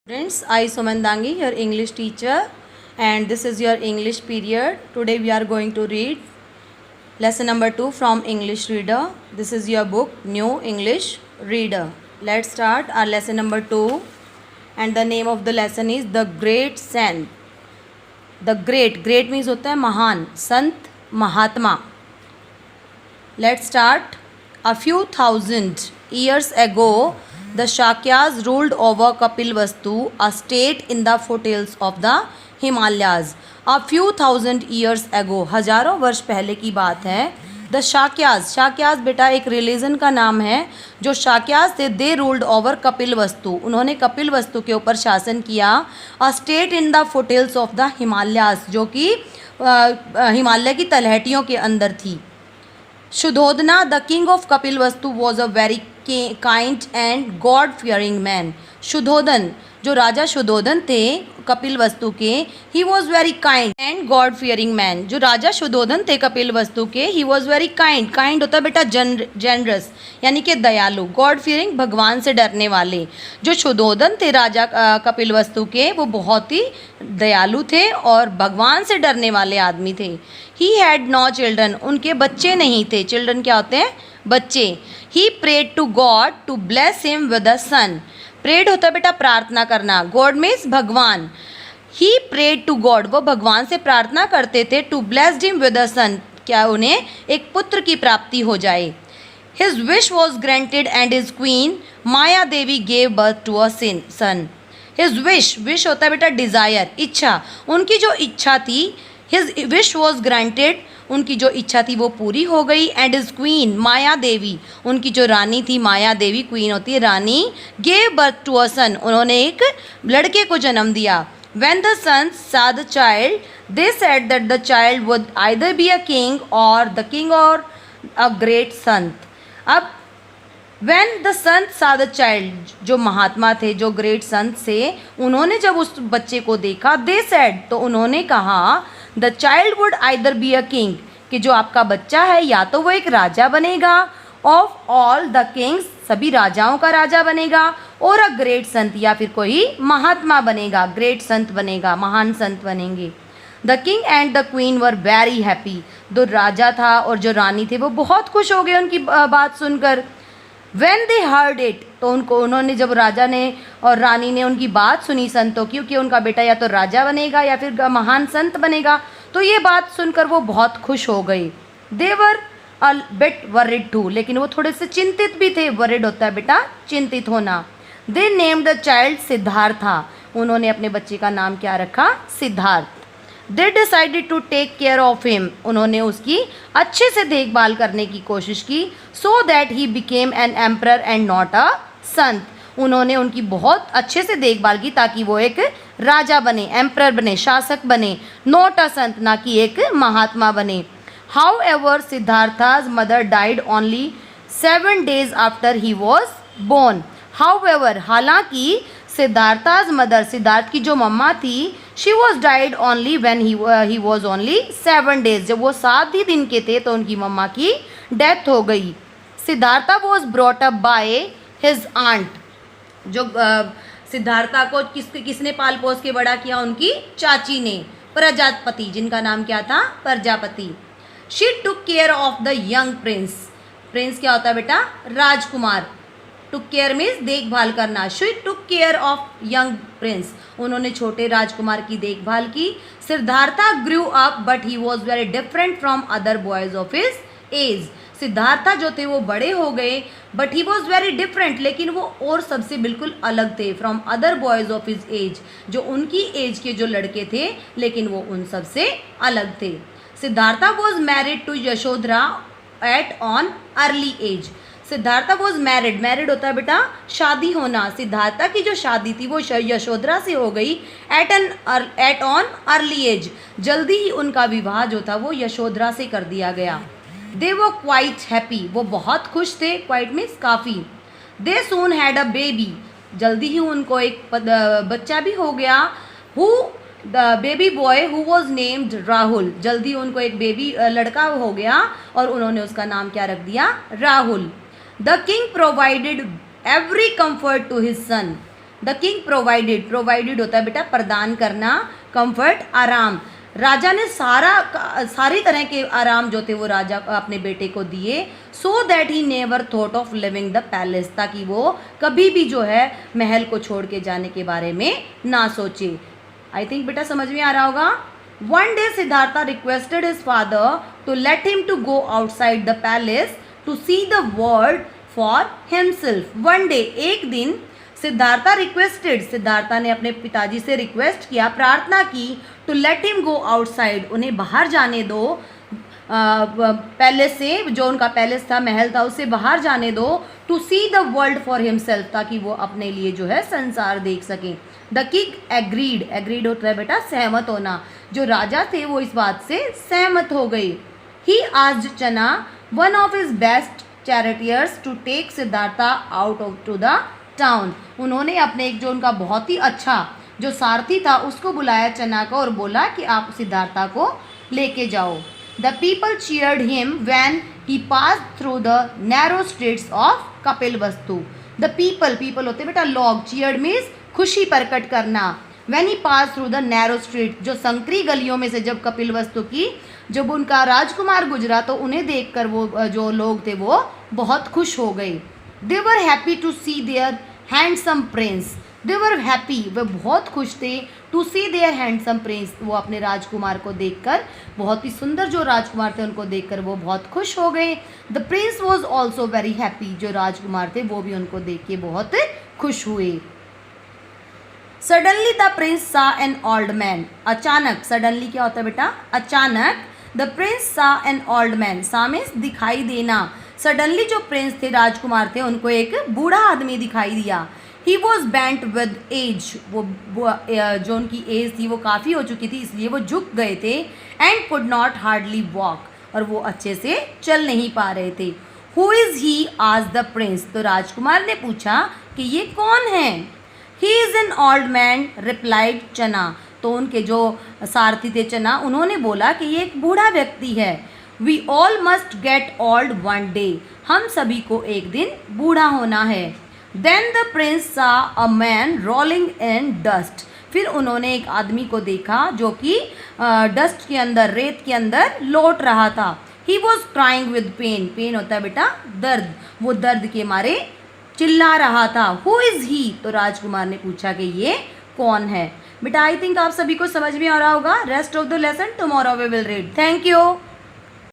Friends, I Sumandangi, your English teacher, and this is your English period. Today we are going to read lesson number 2 from English Reader. This is your book, New English Reader. Let's start our lesson number 2, and the name of the lesson is The Great Saint. The great means होता है महान, संत, महात्मा. Let's start. A few thousand years ago, the Shakyas ruled over Kapilvastu, a state in the foothills of the Himalayas. A few thousand years ago, हजारों वर्ष पहले की बात है. The शाक्यास बेटा एक रिलीजन का नाम है. जो शाक्यास थे, दे रूल्ड ओवर कपिलवस्तु, उन्होंने कपिलवस्तु के ऊपर शासन किया. A state in the foothills of the Himalayas, जो कि हिमालय की तलहटियों के अंदर थी. Shuddhodana, the king of Kapilavastu, was a very kind and god fearing man. Shuddhodana, जो राजा शुद्धोधन थे कपिलवस्तु के, he was very kind and god fearing man. जो राजा शुद्धोधन थे कपिलवस्तु के, he was very kind. Kind होता है बेटा जेनरस, यानी कि दयालु. गॉड फियरिंग, भगवान से डरने वाले. जो शुद्धोधन थे राजा कपिलवस्तु के, वो बहुत ही दयालु थे और भगवान से डरने वाले आदमी थे. ही हैड नो चिल्ड्रन, उनके बच्चे नहीं थे. चिल्ड्रन क्या होते हैं? बच्चे. He prayed to God to bless him with a son. Prayed होता है बेटा प्रार्थना करना. गॉड मीन्स भगवान. ही प्रेड टू गॉड, वो भगवान से प्रार्थना करते थे. To bless him with a son, क्या उन्हें एक पुत्र की प्राप्ति हो जाए. His wish was granted and his queen Maya Devi gave birth to a son. His wish होता है बेटा डिज़ायर, इच्छा. उनकी जो इच्छा थी, हिज विश वॉज ग्रांटेड, उनकी जो इच्छा थी वो पूरी हो गई. And is queen Maya Devi, उनकी जो रानी थी माया देवी, क्वीन होती है रानी, gave birth to a son, उन्होंने एक लड़के को जन्म दिया. When the sons saw the child, they said that the child would either be a king or the king or a great sant. अब When the Sant saw the child, जो महात्मा थे, जो ग्रेट संत से, उन्होंने जब उस बच्चे को देखा, they said, तो उन्होंने कहा, the child would either be a king, कि जो आपका बच्चा है या तो वो एक राजा बनेगा, of all the kings, सभी राजाओं का राजा बनेगा, और a great संत, या फिर कोई महात्मा बनेगा, ग्रेट संत बनेगा, महान संत बनेंगे. The king and the queen were very happy. जो राजा था और जो रानी थे वो बहुत खुश हो गए उनकी बात सुनकर. When they heard it, तो उन्होंने जब राजा ने और रानी ने उनकी बात सुनी संतों की, क्योंकि उनका बेटा या तो राजा बनेगा या फिर महान संत बनेगा, तो ये बात सुनकर वो बहुत खुश हो गए. They were a bit worried too, लेकिन वो थोड़े से चिंतित भी थे. worried होता है बेटा चिंतित होना. They named the child Siddhartha, उन्होंने अपने बच्चे का नाम क्या रखा? Siddharth. They decided to take care of him, उन्होंने उसकी अच्छे से देखभाल करने की कोशिश की. So that he became an emperor and not a sant, उन्होंने उनकी बहुत अच्छे से देखभाल की ताकि वो एक राजा बने, एम्परर बने, शासक बने, नॉट अ संत, ना कि एक महात्मा बने. However, सिद्धार्था's mother died only 7 days after he was born. However, हालांकि सिद्धार्था's mother, सिद्धार्थ की जो मम्मा थी, she was died only when he was only 7 days. जब वो 7 ही दिन के थे तो उनकी मम्मा की डेथ हो गई. Siddhartha was brought up by his aunt, जो सिद्धार्था को किसने पाल पोस के बड़ा किया? उनकी चाची ने, प्रजापति, जिनका नाम क्या था? Prajapati. She took care of the young prince. Prince क्या होता है बेटा? राजकुमार. टुक केयर मीन्स देखभाल करना. She took care of young Prince, उन्होंने छोटे राजकुमार की देखभाल की. Siddhartha grew up but he was very different from other boys of his age. Siddhartha जो थे वो बड़े हो गए, but he was very different, लेकिन वो और सबसे बिल्कुल अलग थे. From other boys of his age, जो उनकी एज के जो लड़के थे, लेकिन वो उन सबसे अलग थे. Siddhartha was married to Yashodhara at on early age. Siddhartha was married होता है बेटा शादी होना. सिद्धार्था की जो शादी थी वो यशोधरा से हो गई एट ऑन अर्ली एज, जल्दी ही उनका विवाह जो था वो यशोधरा से कर दिया गया. दे वर क्वाइट हैप्पी, वो बहुत खुश थे. क्वाइट मीन्स काफ़ी. दे सून हैड अ बेबी, जल्दी ही उनको एक बच्चा भी हो गया. Who the baby boy who was named Rahul, जल्दी उनको एक बेबी लड़का हो गया और उन्होंने उसका नाम क्या रख दिया? Rahul. The king provided every comfort to his son. The king provided, provided होता है बेटा प्रदान करना, कंफर्ट आराम। राजा ने सारी तरह के आराम जो थे वो राजा अपने बेटे को दिए। So that he never thought of living the palace, ताकि वो कभी भी जो है महल को छोड़ के जाने के बारे में ना सोचे। आई थिंक बेटा समझ में आ रहा होगा। One day Siddhartha requested his father to let him to go outside the palace to see the world for himself. One day, एक दिन सिद्धार्था रिक्वेस्टेड, सिद्धार्था ने अपने पिताजी से रिक्वेस्ट किया, प्रार्थना की, to let him go outside, उन्हें बाहर जाने दो पैलेस से, जो उनका पैलेस था, महल था, उससे बाहर जाने दो, to see the world for himself, ताकि वो अपने लिए जो है संसार देख सकें। द किंग एग्रीड, एग्रीड होता है बेटा सहमत होना, जो राजा थे वो इस बात से सहमत हो गए। He asked Channa one of his best charioteers to take Siddhartha out of to the town, उन्होंने अपने एक जो उनका बहुत ही अच्छा जो सारथी था उसको बुलाया चना को और बोला कि आप सिद्धार्था को लेके जाओ। The people cheered him when he pass through the narrow streets of Kapilavastu. The people होते बेटा लोग, चीयर्ड मीन्स खुशी प्रकट करना। When he pass through the narrow street, जो संकरी गलियों में से जब कपिलवस्तु की जब उनका राजकुमार गुजरा तो उन्हें देखकर वो जो लोग थे वो बहुत खुश हो गए। They were happy to see their handsome prince, they were happy, वे बहुत खुश थे, to see their handsome prince, वो अपने राजकुमार को देखकर, बहुत ही सुंदर जो राजकुमार थे उनको देखकर वो बहुत खुश हो गए। The Prince was also very happy, जो राजकुमार थे वो भी उनको देख के बहुत खुश हुए। सडनली द प्रिंस सा एन ओल्ड मैन, अचानक, सडनली क्या होता है बेटा अचानक, द प्रिंस सा एन ओल्ड मैन, सा मीन्स दिखाई देना। सडनली जो प्रिंस थे राजकुमार थे उनको एक बूढ़ा आदमी दिखाई दिया। He was bent with age, वो जो उनकी एज थी वो काफ़ी हो चुकी थी इसलिए वो झुक गए थे। And could not hardly walk, और वो अच्छे से चल नहीं पा रहे थे। Who is he asked the Prince, तो राजकुमार ने पूछा कि ये कौन है। He is an old man replied चना, तो उनके जो सारथी थे चना उन्होंने बोला कि ये एक बूढ़ा व्यक्ति है। We all must get old one day, हम सभी को एक दिन बूढ़ा होना है। देन द प्रिंस सा a man rolling in dust, फिर उन्होंने एक आदमी को देखा जो कि डस्ट के अंदर, रेत के अंदर लौट रहा था। He was crying with pain, pain होता है बेटा दर्द, वो दर्द के मारे चिल्ला रहा था। हु इज़ ही, तो राजकुमार ने पूछा कि ये कौन है। बेटा आई थिंक आप सभी को समझ में आ रहा होगा। Rest of the lesson tomorrow we will read. Thank you.